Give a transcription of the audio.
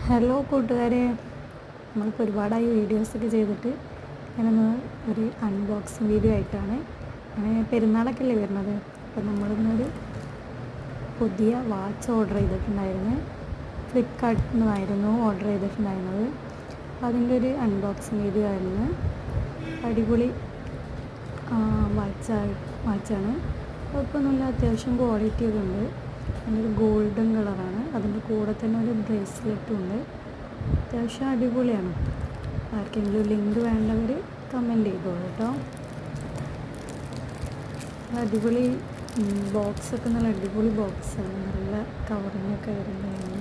Hello കൂട്ടുകാരെ, നമ്മളിപ്പോൾ ഒരുപാടായി വീഡിയോസൊക്കെ ചെയ്തിട്ട് ഞാനൊന്ന് ഒരു അൺബോക്സിങ് വീഡിയോ ആയിട്ടാണ്. അങ്ങനെ പെരുന്നാളൊക്കെ അല്ലേ വരുന്നത്, അപ്പോൾ നമ്മളിന്നൊരു പുതിയ വാച്ച് ഓർഡർ ചെയ്തിട്ടുണ്ടായിരുന്നു. ഫ്ലിപ്കാർട്ടിൽ നിന്നായിരുന്നു ഓർഡർ ചെയ്തിട്ടുണ്ടായിരുന്നത്. അപ്പോൾ അതിൻ്റെ ഒരു അൺബോക്സിങ് വീഡിയോ ആയിരുന്നു. അടിപൊളി വാച്ചാണ്. കുഴപ്പമൊന്നുമില്ല, അത്യാവശ്യം ക്വാളിറ്റിയൊക്കെ ഉണ്ട്. അതിൻ്റെ ഗോൾഡൻ കളറാണ്. അതിൻ്റെ കൂടെ തന്നെ ഒരു ബ്രേസ്ലെറ്റും ഉണ്ട്. അത്യാവശ്യം അടിപൊളിയാണ്. ആർക്കെങ്കിലും ലിങ്ക് വേണ്ടവർ കമൻറ്റ് ചെയ്തോളൂ കേട്ടോ. അടിപൊളി ബോക്സൊക്കെ നല്ല അടിപൊളി ബോക്സാണ്. നല്ല കവറിങ്ങൊക്കെ വരുന്നതാണ്.